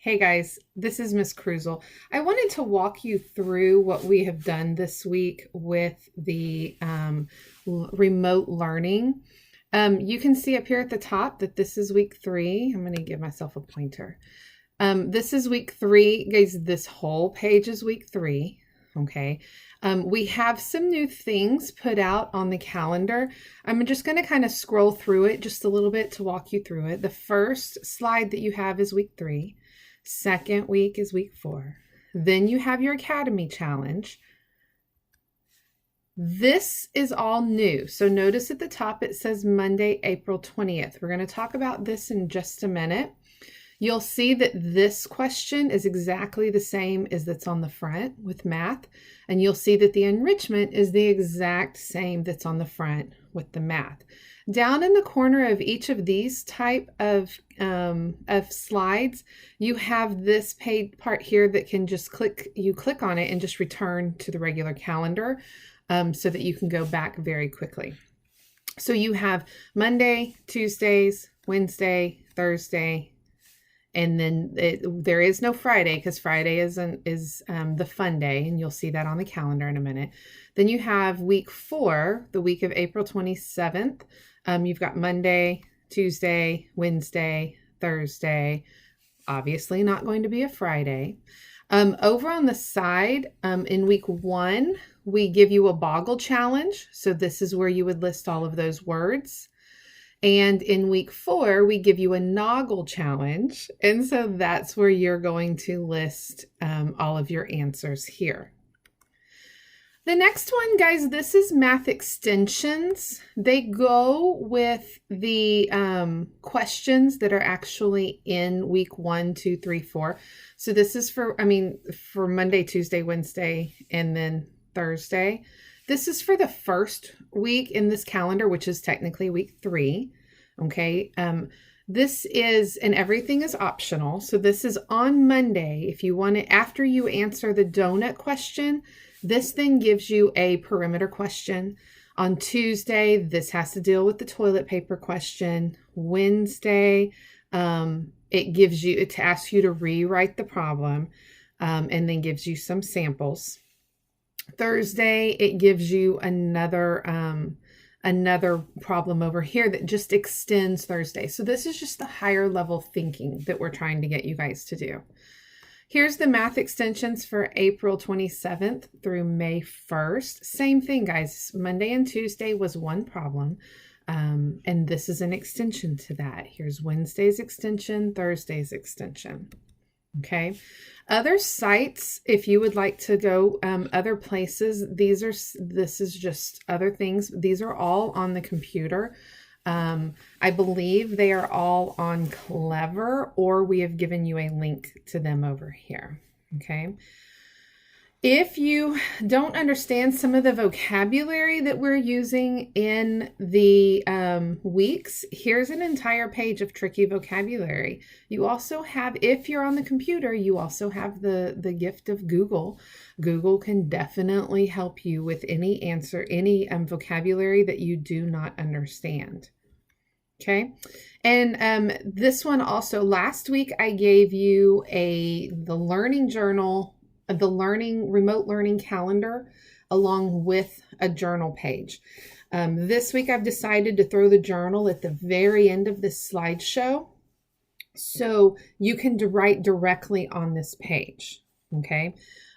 Hey guys, this is Miss Cruzel. I wanted to walk you through what we have done this week with the remote learning. You can see up here at the top that this is week 3. I'm going to give myself a pointer. This is week 3. Guys, this whole page is week 3. Okay. We have some new things put out on the calendar. I'm just going to kind of scroll through it just a little bit to walk you through it. The first slide that you have is week 3. Second week is week 4. Then you have your Academy Challenge. This is all new. So notice at the top it says Monday, April 20th. We're going to talk about this in just a minute. You'll see that this question is exactly the same as that's on the front with math. And you'll see that the enrichment is the exact same that's on the front with the math. Down in the corner of each of these type of slides, you have this page part here that can just click on it and just return to the regular calendar so that you can go back very quickly. So you have Monday, Tuesdays, Wednesday, Thursday, and then there is no Friday because Friday is the fun day, and you'll see that on the calendar in a minute. Then you have week 4, the week of April 27th. You've got Monday, Tuesday, Wednesday, Thursday. Obviously not going to be a Friday. Over on the side, in week 1, we give you a Boggle challenge. So this is where you would list all of those words. And in week 4, we give you a Noggle challenge. And so that's where you're going to list all of your answers here. The next one, guys, this is math extensions. They go with the questions that are actually in week 1, 2, 3, 4. So this is for Monday, Tuesday, Wednesday, and then Thursday. This is for the first week in this calendar, which is technically week 3. Okay. This is, and everything is optional. So this is on Monday. If you want it, after you answer the donut question, this then gives you a perimeter question. On Tuesday, this has to deal with the toilet paper question. Wednesday, it asks you to rewrite the problem, and then gives you some samples. Thursday, it gives you another problem over here that just extends Thursday. So this is just the higher level thinking that we're trying to get you guys to do. Here's the math extensions for April 27th through May 1st. Same thing, guys. Monday and Tuesday was one problem. And this is an extension to that. Here's Wednesday's extension, Thursday's extension. Okay. Other sites, if you would like to go other places, this is just other things. These are all on the computer. I believe they are all on Clever, or we have given you a link to them over here. Okay. If you don't understand some of the vocabulary that we're using in the weeks, here's an entire page of tricky vocabulary. You also have, if you're on the computer, you also have the gift of Google. Google can definitely help you with any answer, any vocabulary that you do not understand. Okay. And this one also, last week I gave you the learning journal, the remote learning calendar, along with a journal page. This week I've decided to throw the journal at the very end of this slideshow so you can write directly on this page. Okay.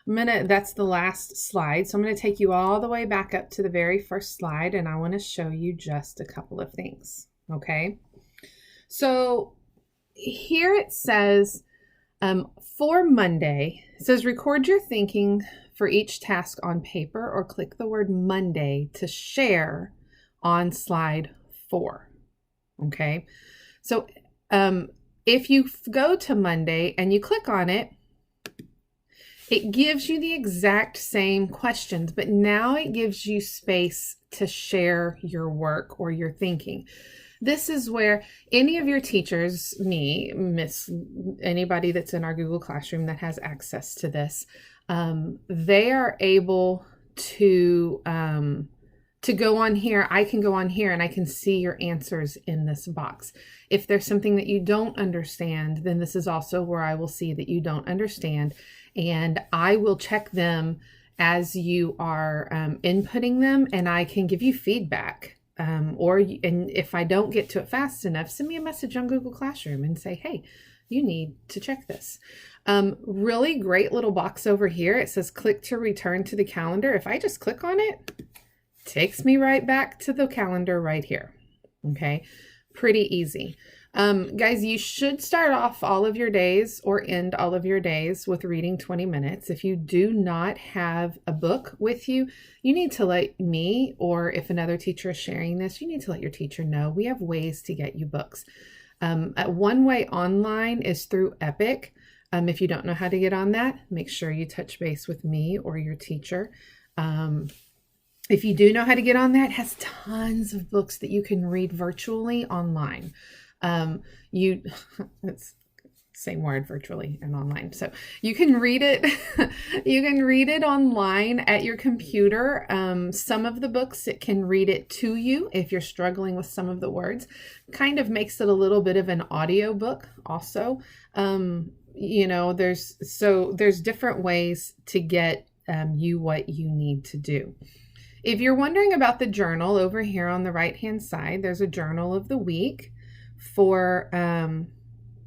That's the last slide. So I'm going to take you all the way back up to the very first slide, and I want to show you just a couple of things. Okay. So here it says, for Monday, it says record your thinking for each task on paper, or click the word Monday to share on slide 4. Okay. So if you go to Monday and you click on it, it gives you the exact same questions, but now it gives you space to share your work or your thinking. This is where any of your teachers, me, anybody that's in our Google Classroom that has access to this, they are able to to go on here, I can go on here and I can see your answers in this box. If there's something that you don't understand, then this is also where I will see that you don't understand, and I will check them as you are inputting them, and I can give you feedback. And if I don't get to it fast enough, send me a message on Google Classroom and say, hey, you need to check this. Really great little box over here. It says click to return to the calendar. If I just click on it, takes me right back to the calendar right here. Okay, pretty easy. Guys, you should start off all of your days or end all of your days with reading 20 minutes. If you do not have a book with you, you need to let me, or if another teacher is sharing this, you need to let your teacher know. We have ways to get you books. One way online is through Epic. If you don't know how to get on that, make sure you touch base with me or your teacher. If you do know how to get on that, it has tons of books that you can read virtually online. It's same word, virtually and online. So you can read it, you can read it online at your computer. Some of the books, it can read it to you if you're struggling with some of the words. Kind of makes it a little bit of an audio book also. You know, there's different ways to get you what you need to do. If you're wondering about the journal, over here on the right-hand side, there's a journal of the week for, and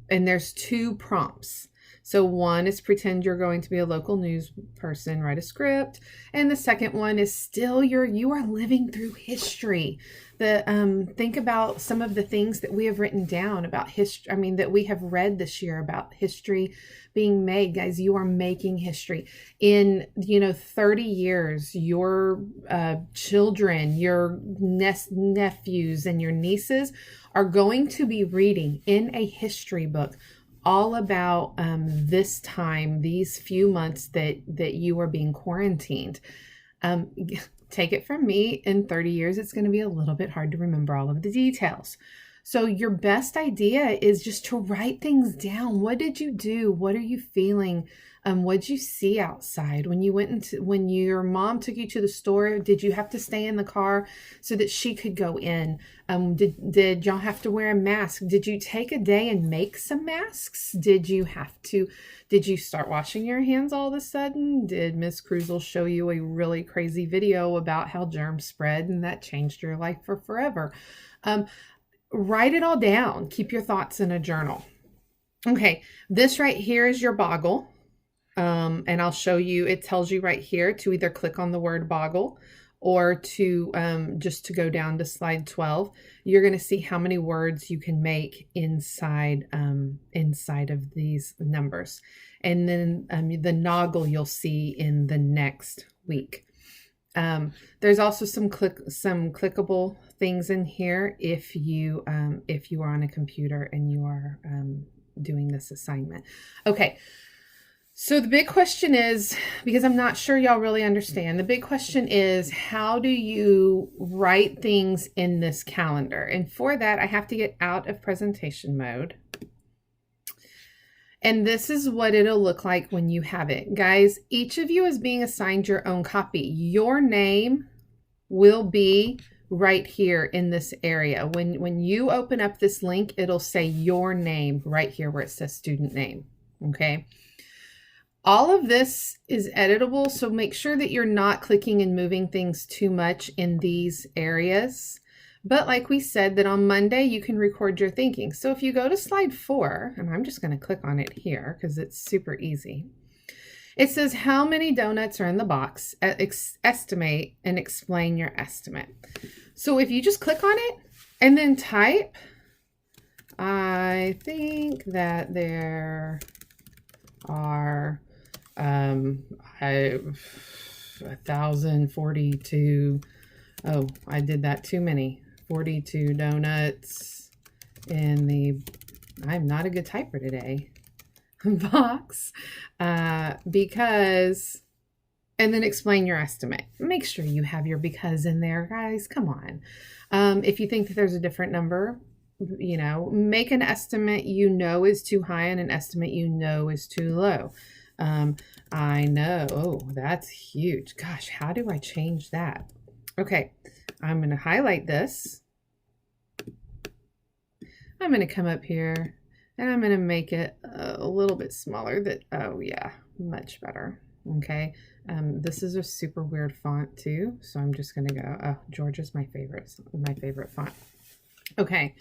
there's 2 prompts. So one is pretend you're going to be a local news person, write a script. And the second one is still you are living through history. Think about some of the things that we have written down about history. That we have read this year about history being made. Guys, you are making history. In 30 years, your children, your nephews and your nieces are going to be reading in a history book all about this time, these few months that you are being quarantined. Take it from me, in 30 years, it's going to be a little bit hard to remember all of the details. So your best idea is just to write things down. What did you do? What are you feeling? What did you see outside? When your mom took you to the store, did you have to stay in the car so that she could go in? Did y'all have to wear a mask? Did you take a day and make some masks? Did you start washing your hands all of a sudden? Did Miss Cruzel show you a really crazy video about how germs spread and that changed your life for forever? Write it all down. Keep your thoughts in a journal. Okay, this right here is your Boggle. And I'll show you, it tells you right here to either click on the word Boggle or to just to go down to slide 12. You're going to see how many words you can make inside of these numbers. And then the Noggle you'll see in the next week. There's also some clickable things in here if you are on a computer and you are doing this assignment. Okay. So the big question is, because I'm not sure y'all really understand, the big question is, how do you write things in this calendar? And for that, I have to get out of presentation mode. And this is what it'll look like when you have it. Guys, each of you is being assigned your own copy. Your name will be right here in this area. When you open up this link, it'll say your name right here where it says student name, okay? All of this is editable, so make sure that you're not clicking and moving things too much in these areas. But like we said, that on Monday, you can record your thinking. So if you go to slide 4, and I'm just going to click on it here because it's super easy. It says how many donuts are in the box, estimate and explain your estimate. So if you just click on it and then type, I think that there are 1,042. Oh, I did that too many. 42 donuts in the, I'm not a good typer today, box, because, and then explain your estimate. Make sure you have your because in there, guys. Come on. If you think that there's a different number, make an estimate is too high and an estimate is too low. I know. Oh, that's huge. Gosh, how do I change that? Okay, I'm going to highlight this. I'm going to come up here and I'm going to make it a little bit smaller. Oh yeah, much better. Okay. This is a super weird font too. So I'm just going to go, oh, Georgia's my favorite font. Okay.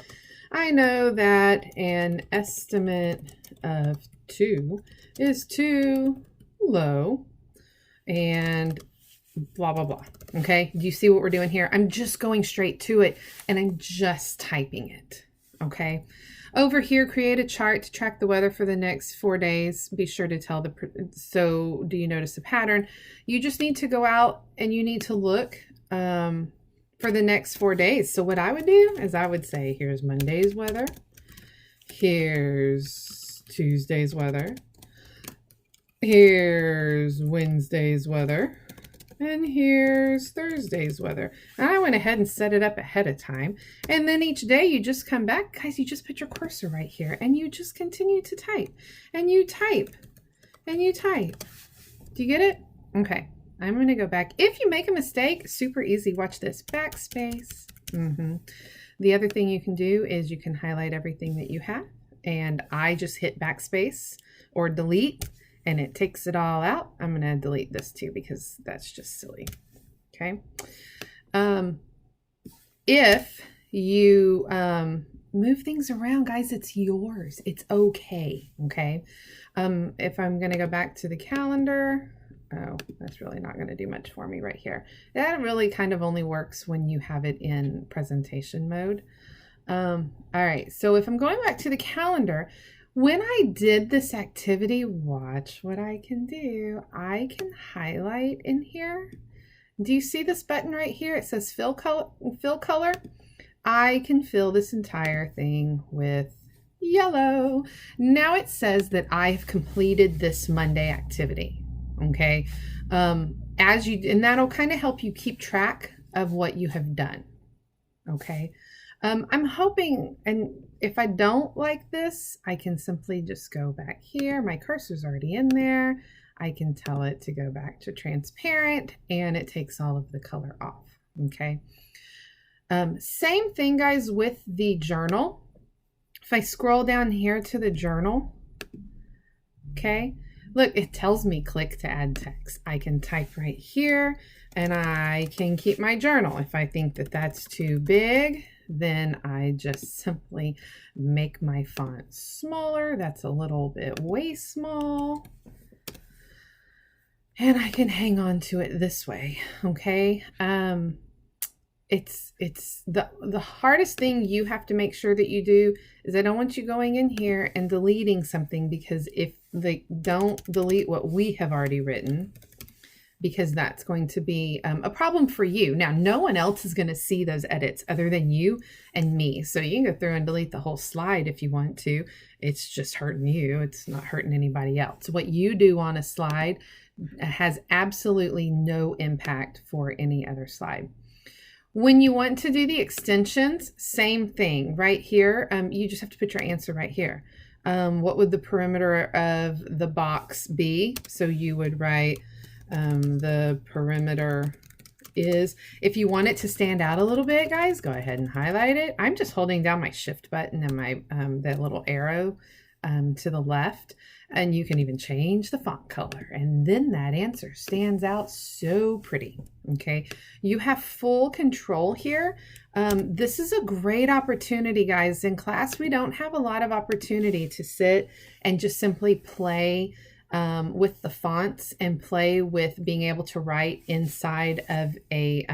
I know that an estimate of 2 is too low and blah, blah, blah. Okay. Do you see what we're doing here? I'm just going straight to it and I'm just typing it. Okay. Over here, create a chart to track the weather for the next 4 days. Be sure to tell so do you notice a pattern? You just need to go out and you need to look for the next 4 days. So what I would do is I would say, here's Monday's weather. Here's Tuesday's weather. Here's Wednesday's weather. And here's Thursday's weather. And I went ahead and set it up ahead of time. And then each day you just come back. Guys, you just put your cursor right here and you just continue to type. And you type. And you type. Do you get it? Okay. I'm going to go back. If you make a mistake, super easy. Watch this. Backspace. The other thing you can do is you can highlight everything that you have. And I just hit backspace or delete. And it takes it all out. I'm going to delete this too because that's just silly. Okay. If you move things around, guys, it's yours. It's okay. Okay. If I'm going to go back to the calendar, oh, that's really not going to do much for me right here. That really kind of only works when you have it in presentation mode. All right. So if I'm going back to the calendar, when I did this activity, watch what I can do. I can highlight in here. Do you see this button right here? It says fill color. I can fill this entire thing with yellow. Now it says that I've completed this Monday activity. Okay. And that'll kind of help you keep track of what you have done. Okay. I'm hoping, and if I don't like this, I can simply just go back here. My cursor's already in there. I can tell it to go back to transparent and it takes all of the color off. Okay. Same thing, guys, with the journal. If I scroll down here to the journal, okay, look, it tells me click to add text. I can type right here and I can keep my journal. If I think that that's too big, then I just simply make my font smaller. That's a little bit way small. And I can hang on to it this way. Okay. It's the hardest thing you have to make sure that you do is I don't want you going in here and deleting something, because if they don't delete what we have already written, because that's going to be a problem for you. Now, no one else is going to see those edits other than you and me. So you can go through and delete the whole slide if you want to. It's just hurting you. It's not hurting anybody else. What you do on a slide has absolutely no impact for any other slide. When you want to do the extensions, same thing right here. You just have to put your answer right here. What would the perimeter of the box be? So you would write the perimeter is, if you want it to stand out a little bit, guys, go ahead and highlight it. I'm just holding down my shift button and my that little arrow to the left, and you can even change the font color, and then that answer stands out so pretty. Okay, you have full control here. This is a great opportunity, guys. In class, we don't have a lot of opportunity to sit and just simply play with the fonts and play with being able to write inside of a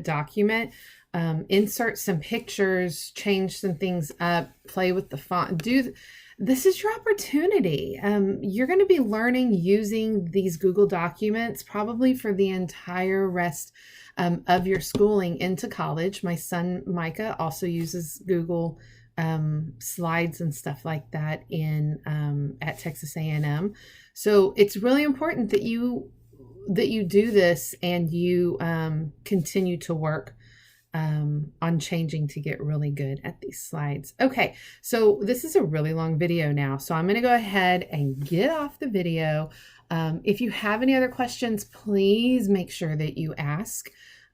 document. Insert some pictures, change some things up, play with the font. This is your opportunity. You're going to be learning using these Google Documents probably for the entire rest of your schooling into college. My son Micah also uses Google slides and stuff like that at Texas A&M. So it's really important that you do this and you continue to work on changing to get really good at these slides. Okay, so this is a really long video now, so I'm going to go ahead and get off the video. If you have any other questions, please make sure that you ask.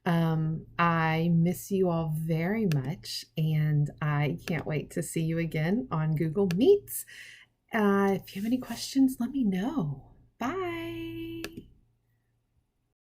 I miss you all very much, and I can't wait to see you again on Google Meets. If you have any questions, let me know. Bye.